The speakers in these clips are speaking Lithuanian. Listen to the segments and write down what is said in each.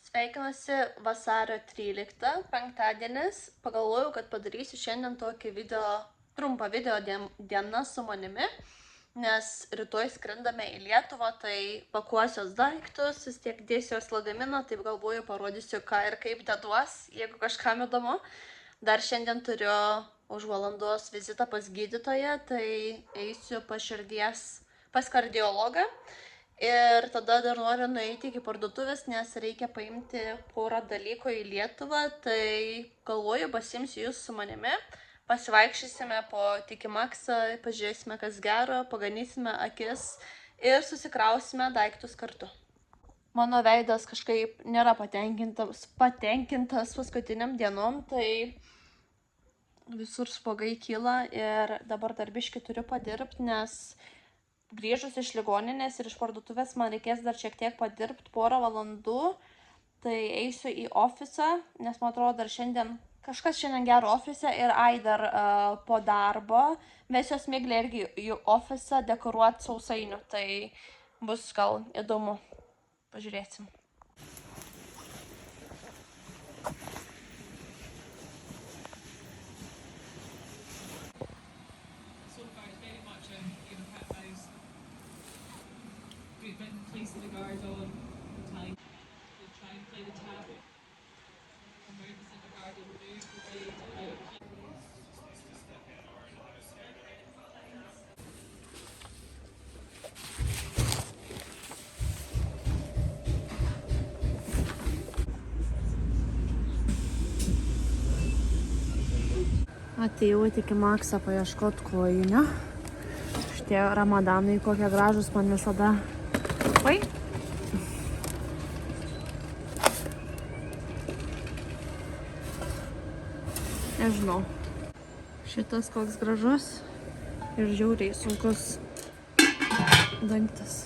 Sveikinuosi vasario 13, penktadienis. Pagalvojau, kad padarysiu šiandien tokį trumpą video dieną su manimi, nes rytoj skrendame į Lietuvą, tai pakuosios daiktus, vis tiek dėsiuos lagaminą, taip galvoju, parodysiu, ką ir kaip deduos, jeigu kažkam įdomu. Dar šiandien turiu už valandos vizitą pas gydytoją, tai eisiu pas kardiologą. Ir tada dar noriu nueiti iki parduotuvės, nes reikia paimti porą dalykų į Lietuvą, tai galvoju, pasiimsiu jūs su manimi, pasivaikščiosime po Tikimaksą, pažiūrėsime, kas gero, paganysime akis ir susikrausime daiktus kartu. Mano veidas kažkaip nėra patenkintas paskutiniam dienom, tai visur spuogai kyla ir dabar darbiškai turiu padirbti, nes grįžus iš ligoninės ir iš parduotuvės man reikės dar šiek tiek padirbti porą valandų, tai eisiu į ofisą, nes man atrodo dar kažkas šiandien gero ofise ir dar po darbo vesiuos Miglę irgi į ofisą dekoruoti sausainių, tai bus gal įdomu, pažiūrėsim. Placing the guard on time. We'll try and play the tap. Emergency the guard will move the blade out. Atėjau į Tikimaksą paieškot kojinių. Šitie ramadanai kokie gražus man visada. Oi. Nežinau. Šitas koks gražus ir žiauriai sunkus dangtis.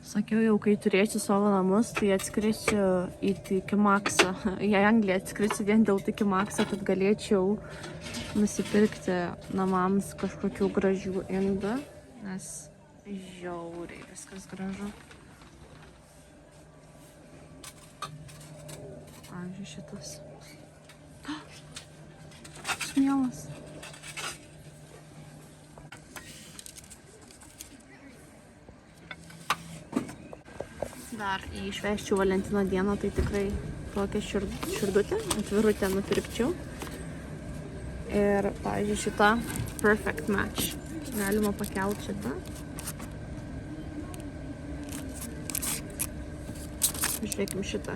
Sakiau jau, kai turėsiu savo namus, tai atskrisiu į Tikimaksą. Į Angliją atskrisiu vien dėl Tikimaksą, kad galėčiau nusipirkti namams kažkokių gražių indų, nes žiauriai viskas gražu. Pavyzdžiui, šitas. Mielas. Dar išvežčiau Valentino dieną, tai tikrai tokią širdutę, atvirutę nupirkčiau. Ir, pavyzdžiui, šitą Perfect Match. Galima pakelti šitą. Žiūrėkim šitą.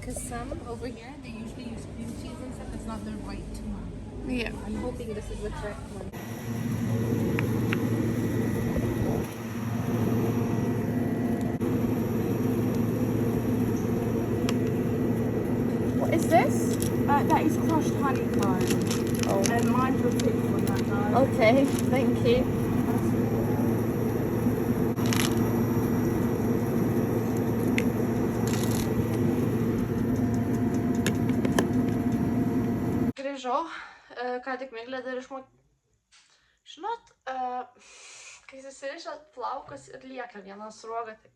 Because some over here, they usually use cream cheese and stuff. It's not the right one. Yeah. I'm hoping this is the correct one. What is this? That is crushed honeycomb. Oh. And mind your pick on that, guys. Okay, thank you. Grįžau, ką tik Miglė dar Žinot, kai susirišat plaukus ir lieka viena sruoga, tai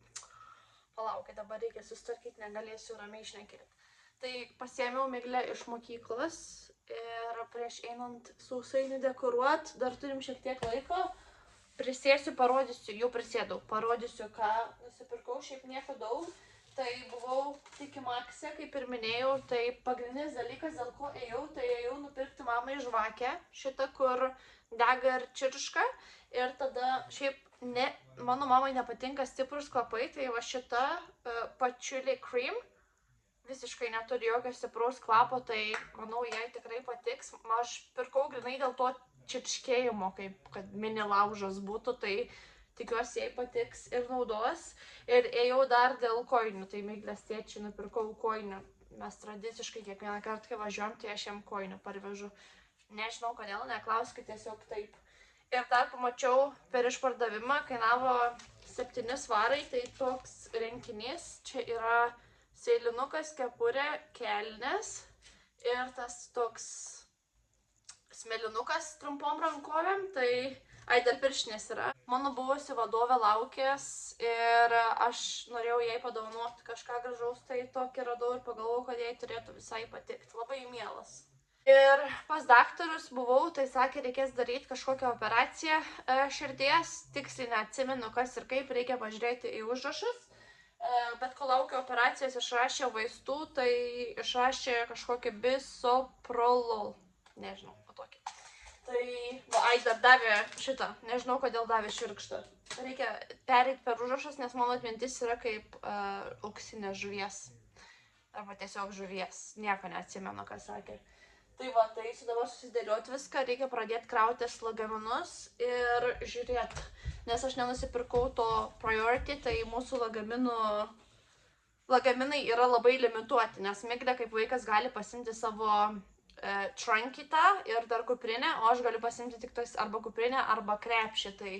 palaukit, dabar reikia susitvarkyti, negalėsiu ramiai šnekėti. Tai pasiėmiau Miglę iš mokyklos ir prieš einant sausainį dekoruot, dar turim šiek tiek laiko, prisėsiu, parodysiu, jau prisėdau, parodysiu, ką nusipirkau, šiaip nieko daug. Tai buvau tik į Maksę, kaip ir minėjau, tai pagrindinis dalykas, dėl ko ėjau, tai ėjau nupirkti mamai žvakę, šitą, kur dega ir čirška. Ir tada šiaip mano mamai nepatinka stiprus kvapai, tai va šita patchouli cream visiškai neturi jokio stipraus kvapo, tai manau, jai tikrai patiks. Aš pirkau grinai dėl to čirškėjimo, kaip kad mini laužas būtų, tai tikiuosi jai patiks ir naudos. Ir ėjau dar dėl kojinių, tai Miglės tėčiui nupirkau kojinių. Mes tradiciškai kiekvieną kartą, kai važiuojam, tai aš jam kojinių parvežu. Nežinau kodėl, neklauskit, tiesiog taip. Ir dar pamačiau per išpardavimą, kainavo 7 svarai, tai toks rinkinys. Čia yra seilinukas, kepurė, kelnės ir tas toks smėlinukas trumpom rankovėm, tai dar pirštinės yra. Mano buvusi vadovė laukės ir aš norėjau jai padovanoti kažką gražaus, tai tokį radau ir pagalvojau, kad jai turėtų visai patikti. Labai mielas. Ir pas daktarus buvau, tai sakė, reikės daryti kažkokią operaciją širdies. Tiksliai neatsimenu, kas ir kaip, reikia pažiūrėti į užrašus. Bet kol laukiu operacijos, išrašė vaistų, tai išrašė kažkokį bisoprolol. Nežinau, patokį. Tai, dar davė šitą, nežinau, kodėl davė švirkštą. Reikia pereiti per užrašas, nes mano atmintis yra kaip auksinė žuvies. Arba tiesiog žuvies, nieko neatsimenu, ką sakė. Tai va, tai dabar susidėlioti viską, reikia pradėti krautis lagaminus ir žiūrėti. Nes aš nenusipirkau to priority, tai mūsų lagaminai yra labai limituoti, nes Miglė kaip vaikas gali pasimti savo trunkitą ir dar kuprinę, o aš galiu pasimti tik tais arba kuprinę, arba krepšį. Tai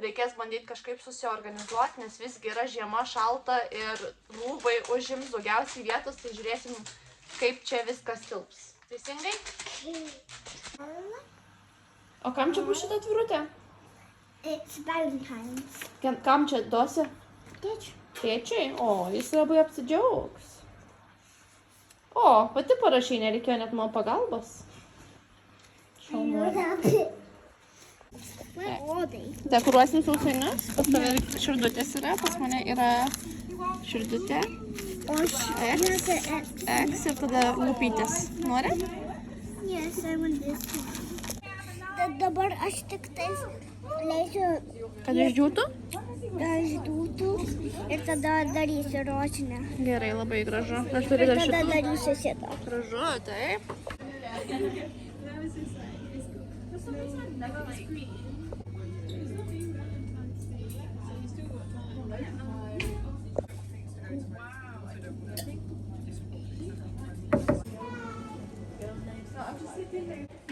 reikės bandyti kažkaip susiorganizuoti, nes visgi yra žiema, šalta ir rūbai užims daugiausiai vietos, tai žiūrėsim, kaip čia viskas tilps. Teisingai? O kam čia bus šitą atvirutę? It's Valentine's. Kam čia duosi? Tėčiui. Tėčiui? O, jis labai apsidžiaugs. O, pati parašai, nereikėjo net mano pagalbos. Šaunuolė. Dekoruosim sausainius. Pas tave širdutės yra, pas mane yra širdutė. X ir tada lūpytės. Nori? Yes, I want this one. Dabar aš tik tais leisiu, Kad išdžiūtų? išdūtų ir tada darysiu rožinę. Gerai, labai gražu. Aš turiu Ir dar tada šitų. darysiu šitą. Gražu, taip.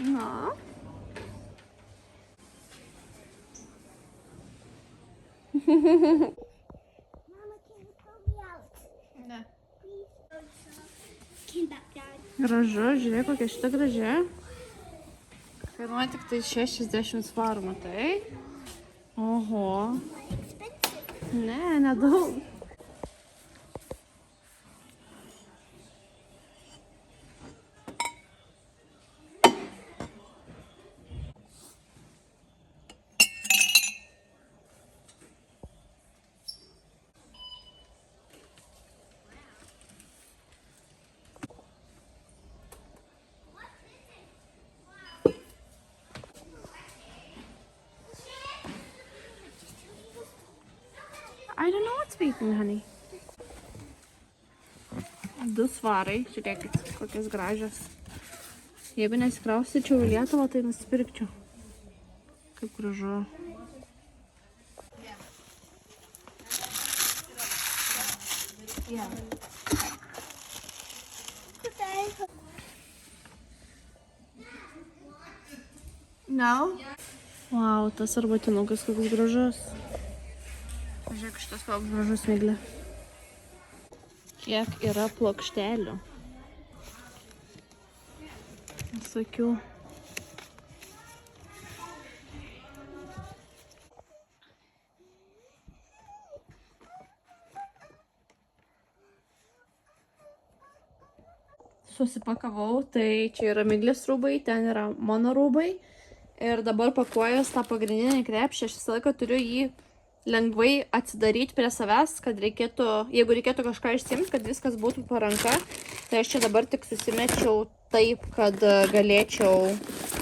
Na. Mama, can you pull me out? Ne. Came back down. Gražu, žiūrėk, kokia šita graži. Kainuoja tik tai 60 svarų, matai? Oho. Expensive. Ne, nedaug. I don't know what's beeping, honey. 2 svarai, žiūrėkit, kokias gražios. Jeigu nesikraustyčiau į Lietuvą, tai nusipirkčiau. Kaip gražu. No? Wow, tas arbatinukas koks gražus. Žiūrėk, šitas koks gražus, Miglė. Kiek yra plokštelių. Visokių. Susipakavau, tai čia yra Miglės rūbai, ten yra mano rūbai. Ir dabar pakuojas tą pagrindinį krepšį, aš visą laiką turiu jį lengvai atsidaryti prie savęs, kad reikėtų, jeigu reikėtų kažką išsimti, kad viskas būtų po ranka. Tai aš čia dabar tik susimečiau taip, kad galėčiau,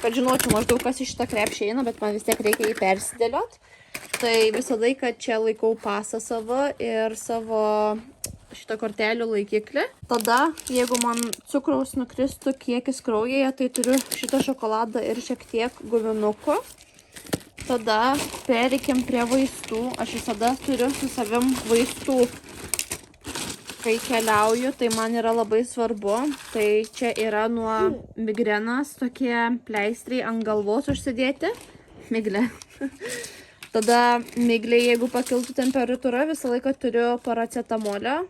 kad žinočiau maždaug, kas iš šitą krepšį eina, bet man vis tiek reikia jį persidėliot. Tai visą laiką čia laikau pasą savo ir savo šitą kortelių laikiklį. Tada, jeigu man cukraus nukristų kiekis kraujyje, tai turiu šitą šokoladą ir šiek tiek guminukų. Tada pereikim prie vaistų. Aš visada turiu su savim vaistų, kai keliauju, tai man yra labai svarbu. Tai čia yra nuo migrenos tokie pleistriai ant galvos užsidėti. Miglė. Tada Miglė, jeigu pakiltų temperatūra, visą laiką turiu paracetamolio.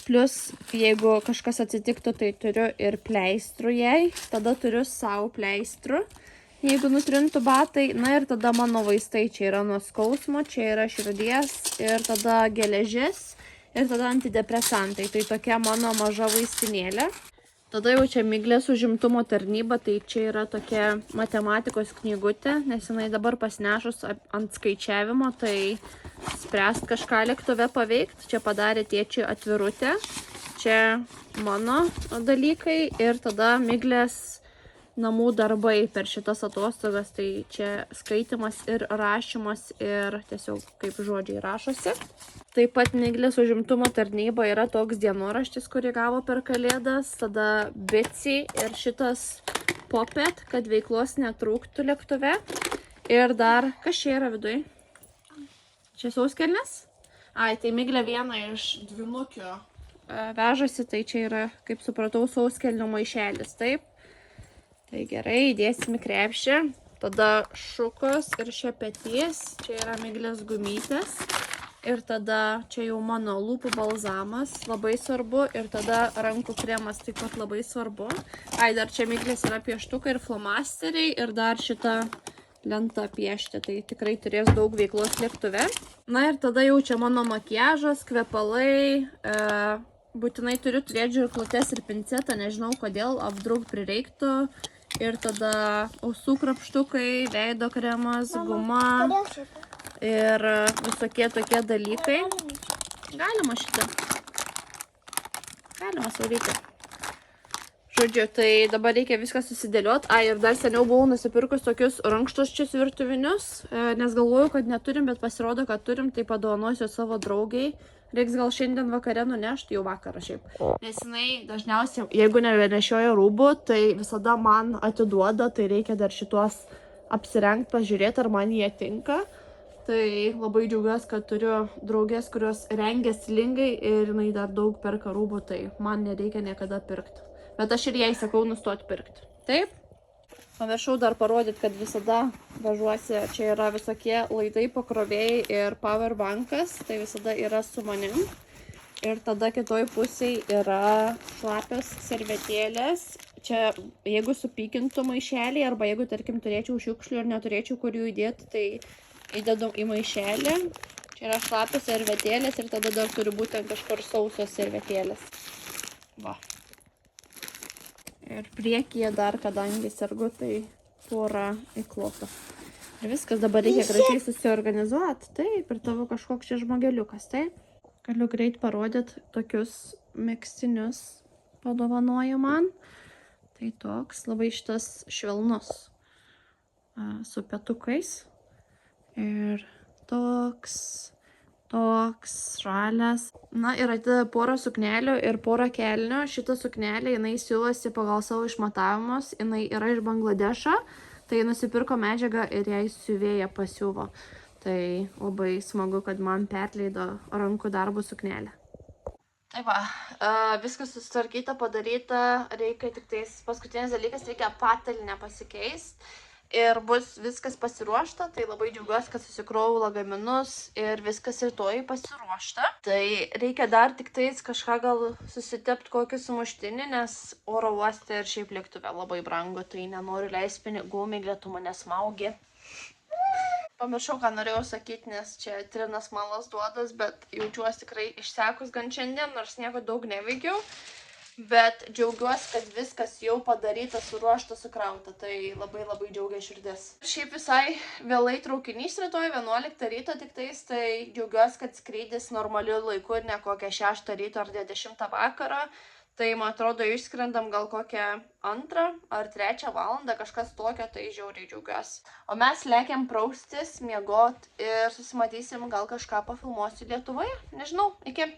Plus, jeigu kažkas atsitiktų, tai turiu ir pleistrų jai. Tada turiu savo pleistrų, jeigu nutrintų batai. Na ir tada mano vaistai. Čia yra nuo skausmo, čia yra širdies ir tada geležis ir tada antidepresantai. Tai tokia mano maža vaistinėlė. Tada jau čia Miglės užimtumo tarnyba, tai čia yra tokia matematikos knygutė, nes jinai dabar pasinešus ant skaičiavimo, tai spręst kažką lėktuve paveikti. Čia padarė tėčiui atvirutę, čia mano dalykai ir tada Miglės namų darbai per šitas atostogas, tai čia skaitimas ir rašymas ir tiesiog kaip žodžiai rašosi. Taip pat Miglės užimtumo tarnyba yra toks dienoraštis, kurį gavo per kalėdas, tada Bitsy ir šitas Popet, kad veiklos netrūktų lėktuve. Ir dar, kas čia yra viduj? Čia sauskelnes? Ai, tai Miglė viena iš dvinukių vežasi, tai čia yra, kaip supratau, sauskelnių maišelis, taip? Tai gerai, įdėsim į krepšį. Tada šukos ir šepetys, čia yra Miglės gumytės. Ir tada čia jau mano lūpų balzamas, labai svarbu. Ir tada rankų kremas taip pat labai svarbu. Ai, dar čia Miglės yra pieštukai ir flomasteriai. Ir dar šitą lentą piešti. Tai tikrai turės daug veiklos lėktuve. Na ir tada jau čia mano makiažas, kvepalai. Būtinai turiu turėti žirklutes ir pincetą. Nežinau kodėl, apdraug prireiktų. Ir tada ausų krapštukai, veido kremas, guma. Ir visokie tokie dalykai. Galima šitą. Galima saulyti. Žodžiu, tai dabar reikia viską susidėlioti. Ai, ir dar seniau buvau nusipirkus tokius rankšluosčius virtuvinius, nes galvoju, kad neturim, bet pasirodo, kad turim, tai padovanosiu savo draugiai. Reiks gal šiandien vakare nunešti, jau vakarą šiaip. Nes jinai dažniausiai, jeigu nebenešioja rūbų, tai visada man atiduoda, tai reikia dar šituos apsirengti, pažiūrėti, ar man jie tinka. Tai labai džiaugiuosi, kad turiu draugės, kurios rengia stilingai ir jinai dar daug perka rūbų, tai man nereikia niekada pirkti. Bet aš ir jai sakau nustoti pirkti. Taip? Pamiršau dar parodyti, kad visada važiuosi, čia yra visokie laidai pakrovėjai ir powerbankas, tai visada yra su manim. Ir tada kitoj pusėje yra šlapios servetėlės. Čia jeigu supykintų maišelį arba jeigu, tarkim, turėčiau šiukšlių ir neturėčiau kur jų įdėti, tai įdedu į maišelį. Čia yra šlapios servetėlės ir tada dar turi būti kažkur sausos servetėlės. Va. Ir priekyje dar, kadangi sergu, tai pora įklota. Ir viskas, dabar reikia gražiai susiorganizuoti. Taip, ir tavo kažkoks čia žmogeliukas, taip. Galiu greit parodyti tokius megztinius padovanoju man. Tai toks labai šitas švelnus su petukais. Ir toks toks šalės. Na ir atidavė porą suknelių ir porą kelnių. Šitą suknelę jinai siūlosi pagal savo išmatavimus. Jinai yra iš Bangladešo. Tai nusipirko medžiagą ir jai siuvėja pasiuvo. Tai labai smagu, kad man perleido rankų darbo suknelę. Tai va, viskas susitvarkyta, padaryta, reikia tik tais paskutinis dalykas, reikia patalynę pasikeisti ir bus viskas pasiruošta, tai labai džiaugiuosi, kad susikrovau lagaminus ir viskas rytoj pasiruošta. Tai reikia dar tik tais kažką gal susitepti kokį sumuštinį, nes oro uoste ir šiaip lėktuve labai brangu, tai nenoriu leisti pinigų, mylėtų mane smaugi. Pamiršau, ką norėjau sakyti, nes čia trinas malas duodas, bet jaučiuosi tikrai išsekus gan šiandien, nors nieko daug neveikiau. Bet džiaugiuosi, kad viskas jau padaryta, suruošta, sukrauta. Tai labai labai džiaugia širdis. Šiaip visai vėlai traukinys rytoj, 11 ryto tik tais, tai džiaugiuosi, kad skrydis normaliu laiku ir ne kokią 6 ryto ar 10 vakaro. Tai, man atrodo, išskrendam gal kokią 2 ar 3 valandą, kažkas tokio, tai žiauriai džiaugiuosi. O mes lekiam praustis, miegot ir susimatysim, gal kažką pafilmuosiu Lietuvoje. Nežinau, iki.